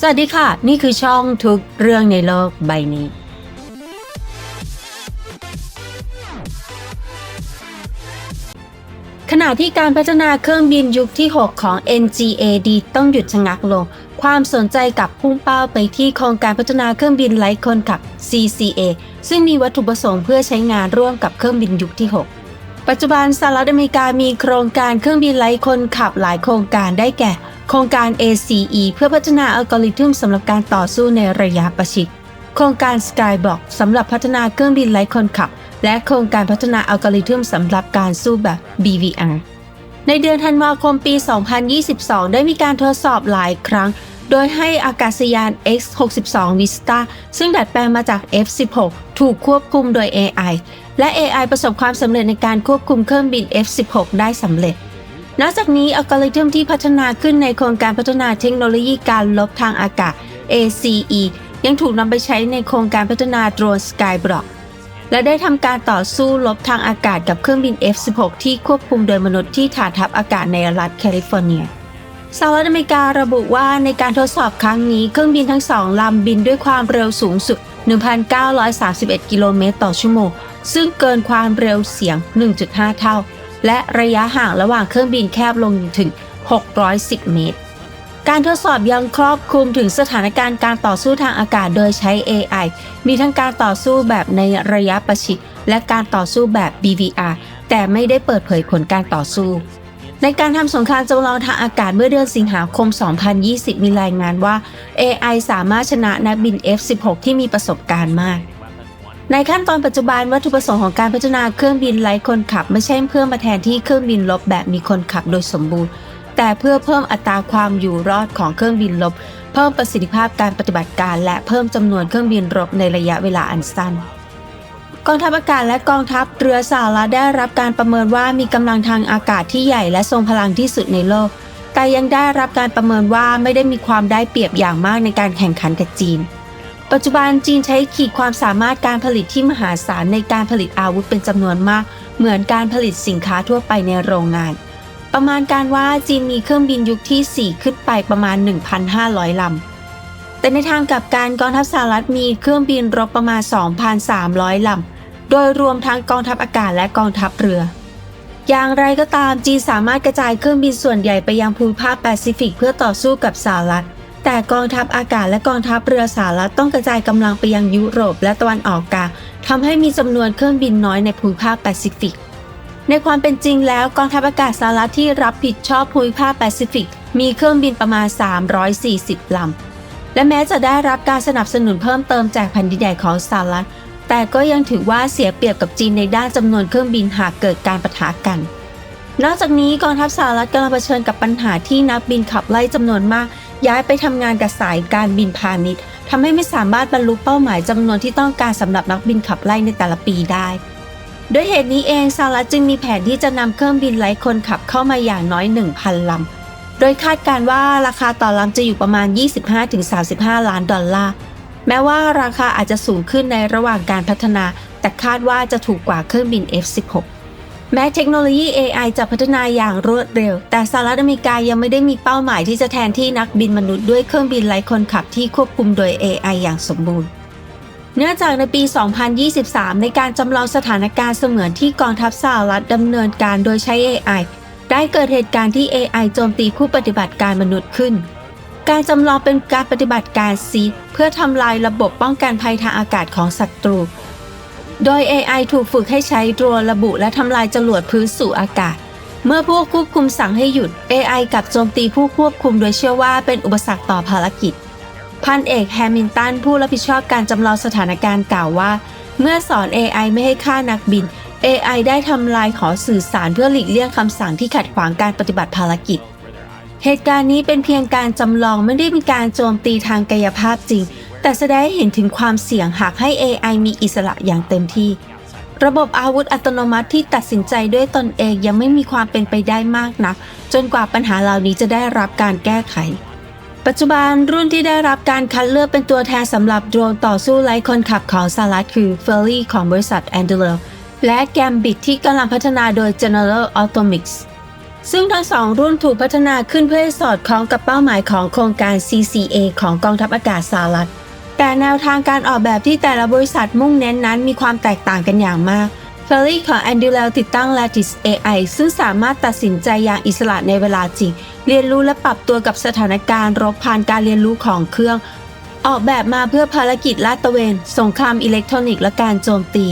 สวัสดีค่ะนี่คือช่องทุกเรื่องในโลกใบนี้ขณะที่การพัฒนาเครื่องบินยุคที่ 6 ของ NGAD ต้องหยุดชะงักลงความสนใจกับพุ่งเป้าไปที่โครงการพัฒนาเครื่องบินไร้คนขับ CCA ซึ่งมีวัตถุประสงค์เพื่อใช้งานร่วมกับเครื่องบินยุคที่ 6 ปัจจุบันสหรัฐอเมริกามีโครงการเครื่องบินไร้คนขับหลายโครงการได้แก่โครงการ ACE เพื่อพัฒนาอัลกอริทึมสำหรับการต่อสู้ในระยะประชิดโครงการ Skyborg สำหรับพัฒนาเครื่องบินไร้คนขับและโครงการพัฒนาอัลกอริทึมสำหรับการสู้แบบ BVR ในเดือนธันวาคมปี 2022 ได้มีการทดสอบหลายครั้งโดยให้อากาศยาน X-62 Vista ซึ่งดัดแปลงมาจาก F-16 ถูกควบคุมโดย AI และ AI ประสบความสำเร็จในการควบคุมเครื่องบิน F-16 ได้สำเร็จนอกจากนี้อัลกอริทึมที่พัฒนาขึ้นในโครงการพัฒนาเทคโนโลยีการลบทางอากาศ ACE ยังถูกนำไปใช้ในโครงการพัฒนาโดรน Skyborg และได้ทำการต่อสู้ลบทางอากาศกับเครื่องบิน F-16 ที่ควบคุมโดยมนุษย์ที่ฐานทัพอากาศในรัฐแคลิฟอร์เนียสหรัฐอเมริการะบุว่าในการทดสอบครั้งนี้เครื่องบินทั้งสองลำบินด้วยความเร็วสูงสุด 1,931 กิโลเมตรต่อชั่วโมงซึ่งเกินความเร็วเสียง 1.5 เท่าและระยะห่างระหว่างเครื่องบินแคบลงถึง 610 เมตรการทดสอบยังครอบคลุมถึงสถานการณ์การต่อสู้ทางอากาศโดยใช้ AI มีทั้งการต่อสู้แบบในระยะประชิดและการต่อสู้แบบ BVR แต่ไม่ได้เปิดเผยผลการต่อสู้ในการทำสงครามจำลองทางอากาศเมื่อเดือนสิงหาคม 2020 มีรายงานว่า AI สามารถชนะนักบิน F-16 ที่มีประสบการณ์มากในขั้นตอนปัจจุบันวัตถุประสงค์ของการพัฒนาเครื่องบินไร้คนขับไม่ใช่เพื่อมาแทนที่เครื่องบินรบแบบมีคนขับโดยสมบูรณ์แต่เพื่อเพิ่มอัตราความอยู่รอดของเครื่องบินรบเพิ่มประสิทธิภาพการปฏิบัติการและเพิ่มจำนวนเครื่องบินรบในระยะเวลาอันสั้นกองทัพอากาศและกองทัพเรือสหรัฐได้รับการประเมินว่ามีกำลังทางอากาศที่ใหญ่และทรงพลังที่สุดในโลกแต่ยังได้รับการประเมินว่าไม่ได้มีความได้เปรียบอย่างมากในการแข่งขันกับจีนปัจจุบันจีนใช้ขีดความสามารถการผลิตที่มหาศาลในการผลิตอาวุธเป็นจำนวนมากเหมือนการผลิตสินค้าทั่วไปในโรงงานประมาณการว่าจีนมีเครื่องบินยุคที่ 4 ขึ้นไปประมาณ 1,500 ลำแต่ในทางกลับกันกองทัพสหรัฐมีเครื่องบินรบประมาณ 2,300 ลำโดยรวมทั้งกองทัพอากาศและกองทัพเรืออย่างไรก็ตามจีนสามารถกระจายเครื่องบินส่วนใหญ่ไปยังภูมิภาคแปซิฟิกเพื่อต่อสู้กับสหรัฐแต่กองทัพอากาศและกองทัพเรือสหรัฐต้องกระจายกำลังไปยังยุโรปและตะวันออกกลางทำให้มีจำนวนเครื่องบินน้อยในภูมิภาคแปซิฟิกในความเป็นจริงแล้วกองทัพอากาศสหรัฐที่รับผิดชอบภูมิภาคแปซิฟิกมีเครื่องบินประมาณ340 ลำและแม้จะได้รับการสนับสนุนเพิ่มเติมจากแผ่นดินใหญ่ของสหรัฐแต่ก็ยังถือว่าเสียเปรียบกับจีนในด้านจำนวนเครื่องบินหากเกิดการปะทะกันนอกจากนี้กองทัพสหรัฐกำลังเผชิญกับปัญหาที่นักบินขับไล่จำนวนมากย้ายไปทำงานกับสายการบินพาณิชย์ทำให้ไม่สามารถบรรลุเป้าหมายจำนวนที่ต้องการสำหรับนักบินขับไล่ในแต่ละปีได้ด้วยเหตุนี้เองสหรัฐจึงมีแผนที่จะนำเครื่องบินไร้คนขับเข้ามาอย่างน้อย 1,000 ลำโดยคาดการณ์ว่าราคาต่อลำจะอยู่ประมาณ 25-35 ล้านดอลลาร์แม้ว่าราคาอาจจะสูงขึ้นในระหว่างการพัฒนาแต่คาดว่าจะถูกกว่าเครื่องบิน F-16 แม้เทคโนโลยี AI จะพัฒนาอย่างรวดเร็วแต่สหรัฐอเมริกายังไม่ได้มีเป้าหมายที่จะแทนที่นักบินมนุษย์ด้วยเครื่องบินไร้คนขับที่ควบคุมโดย AI อย่างสมบูรณ์เนื่องจากในปี 2023 ในการจำลองสถานการณ์เสมือนที่กองทัพสหรัฐดำเนินการโดยใช้ AI ได้เกิดเหตุการณ์ที่ AI โจมตีผู้ปฏิบัติการมนุษย์ขึ้นการจำลองเป็นการปฏิบัติการซีดเพื่อทำลายระบบป้องกันภัยทางอากาศของศัตรูโดย AI ถูกฝึกให้ใช้โดรนระบุและทำลายจรวดพื้นสู่อากาศเมื่อผู้ควบคุมสั่งให้หยุด AI กลับโจมตีผู้ควบคุมโดยเชื่อว่าเป็นอุปสรรคต่อภารกิจพันเอกแฮมิลตันผู้รับผิดชอบการจำลองสถานการณ์กล่าวว่าเมื่อสอน AI ไม่ให้ฆ่านักบิน AI ได้ทำลายขอสื่อสารเพื่อหลีกเลี่ยงคำสั่งที่ขัดขวางการปฏิบัติภารกิจเหตุการณ์นี้เป็นเพียงการจำลองไม่ได้มีการโจมตีทางกายภาพจริงแต่แสดงให้เห็นถึงความเสี่ยงหากให้ AI มีอิสระอย่างเต็มที่ระบบอาวุธอัตโนมัติที่ตัดสินใจด้วยตนเองยังไม่มีความเป็นไปได้มากนักจนกว่าปัญหาเหล่านี้จะได้รับการแก้ไขปัจจุบันรุ่นที่ได้รับการคัดเลือกเป็นตัวแทนสำหรับโดรนต่อสู้ไร้คนขับของสหรัฐคือ Fairey ของบริษัท Anduril และ Gambit ที่กำลังพัฒนาโดย General Atomics ซึ่งทั้งสองรุ่นถูกพัฒนาขึ้นเพื่อให้สอดคล้องกับเป้าหมายของโครงการ CCA ของกองทัพอากาศสหรัฐแต่แนวทางการออกแบบที่แต่ละบริษัทมุ่งเน้นนั้นมีความแตกต่างกันอย่างมาก Ferry ของ Anduril ติดตั้ง Lattice AI ซึ่งสามารถตัดสินใจอย่างอิสระในเวลาจริงเรียนรู้และปรับตัวกับสถานการณ์รบผ่านการเรียนรู้ของเครื่องออกแบบมาเพื่อภารกิจลาดตระเวนสงครามอิเล็กทรอนิกส์และการโจมตี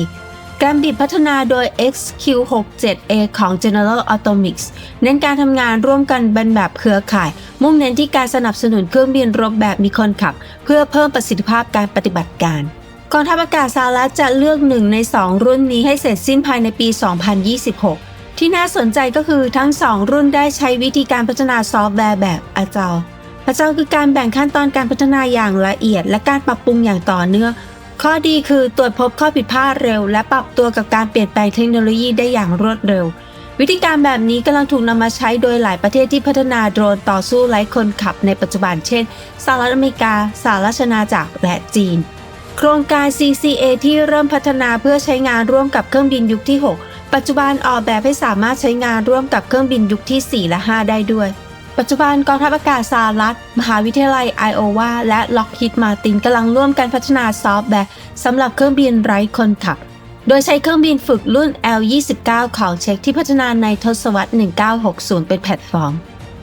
การบิดพัฒนาโดย XQ-67A ของ General Atomics เน้นการทำงานร่วมกันเป็นแบบเครือข่ายมุ่งเน้นที่การสนับสนุนเครื่องบินรบแบบมีคนขับเพื่อเพิ่มประสิทธิภาพการปฏิบัติการกองทัพอากาศสหรัฐจะเลือก1ใน2รุ่นนี้ให้เสร็จสิ้นภายในปี 2026 ที่น่าสนใจก็คือทั้ง2รุ่นได้ใช้วิธีการพัฒนาซอฟต์แวร์แบบ Agile คือการแบ่งขั้นตอนการพัฒนาอย่างละเอียดและการปรับปรุงอย่างต่อเนื่องข้อดีคือตรวจพบข้อผิดพลาดเร็วและปรับตัวกับการเปลี่ยนแปลงเทคโนโลยีได้อย่างรวดเร็ววิธีการแบบนี้กำลังถูกนำมาใช้โดยหลายประเทศที่พัฒนาโดรนต่อสู้ไร้คนขับในปัจจุบันเช่นสหรัฐอเมริกาสหราชอาณาจักรและจีนโครงการ CCA ที่เริ่มพัฒนาเพื่อใช้งานร่วมกับเครื่องบินยุคที่ 6 ปัจจุบันออกแบบให้สามารถใช้งานร่วมกับเครื่องบินยุคที่ 4 และ 5 ได้ด้วยปัจจุบันกองทัพอากาศสหรัฐมหาวิทยาลัยไอโอวาและล็อกฮีดมาร์ตินกำลังร่วมกันพัฒนาซอฟต์แวร์สำหรับเครื่องบินไร้คนขับโดยใช้เครื่องบินฝึกรุ่น L-29 ของเช็กที่พัฒนาในทศวรรษ 1960 เป็นแพลตฟอร์ม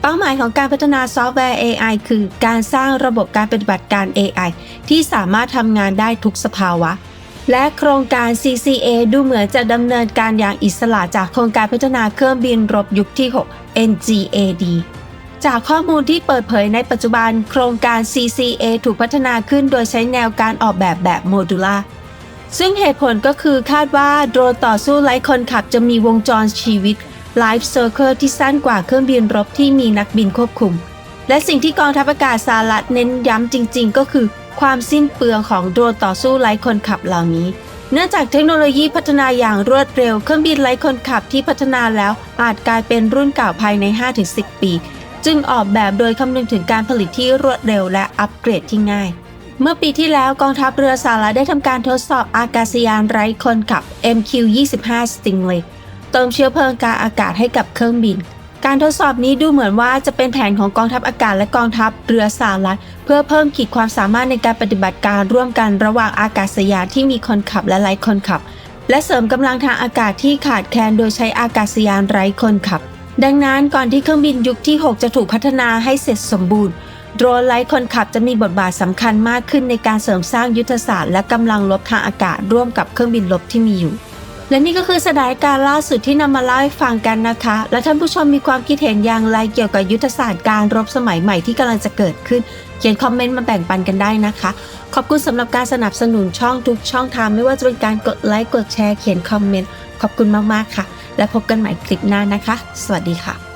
เป้าหมายของการพัฒนาซอฟต์แวร์ AI คือการสร้างระบบการปฏิบัติการ AI ที่สามารถทำงานได้ทุกสภาวะและโครงการ CCA ดูเหมือนจะดำเนินการอย่างอิสระจากโครงการพัฒนาเครื่องบินรบยุคที่ 6 NGADจากข้อมูลที่เปิดเผยในปัจจุบันโครงการ CCA ถูกพัฒนาขึ้นโดยใช้แนวการออกแบบโมดูล่าซึ่งเหตุผลก็คือคาดว่าโดรนต่อสู้ไร้คนขับจะมีวงจรชีวิต Life Cycle ที่สั้นกว่าเครื่องบินรบที่มีนักบินควบคุมและสิ่งที่กองทัพอากาศสหรัฐเน้นย้ำจริงๆก็คือความสิ้นเปลืองของโดรนต่อสู้ไร้คนขับเหล่านี้เนื่องจากเทคโนโลยีพัฒนาอย่างรวดเร็วเครื่องบินไร้คนขับที่พัฒนาแล้วอาจกลายเป็นรุ่นเก่าภายใน 5-10 ปีจึงออกแบบโดยคำนึงถึงการผลิตที่รวดเร็วและอัปเกรดที่ง่ายเมื่อปีที่แล้วกองทัพเรือสหรัฐได้ทำการทดสอบอากาศยานไร้คนขับ MQ-25 Stingray เติมเชื้อเพลิงกลางอากาศให้กับเครื่องบินการทดสอบนี้ดูเหมือนว่าจะเป็นแผนของกองทัพอากาศและกองทัพเรือสหรัฐเพื่อเพิ่มขีดความสามารถในการปฏิบัติการร่วมกันระหว่างอากาศยานที่มีคนขับและไร้คนขับและเสริมกำลังทางอากาศที่ขาดแคลนโดยใช้อากาศยานไร้คนขับดังนั้นก่อนที่เครื่องบินยุคที่ 6 จะถูกพัฒนาให้เสร็จสมบูรณ์โดรนไร้คนขับจะมีบทบาทสำคัญมากขึ้นในการเสริมสร้างยุทธศาสตร์และกำลังรบทางอากาศร่วมกับเครื่องบินรบที่มีอยู่และนี่ก็คือสถานการณ์ล่าสุดที่นำมาเล่าให้ฟังกันนะคะและท่านผู้ชมมีความคิดเห็นอย่างไรเกี่ยวกับยุทธศาสตร์การรบสมัยใหม่ที่กำลังจะเกิดขึ้นเขียนคอมเมนต์มาแบ่งปันกันได้นะคะขอบคุณสำหรับการสนับสนุนช่องทุกช่องทางไม่ว่าจะเป็นการกดไลค์กดแชร์เขียนคอมเมนต์ขอบคุณมากๆค่ะและพบกันใหม่คลิปหน้านะคะสวัสดีค่ะ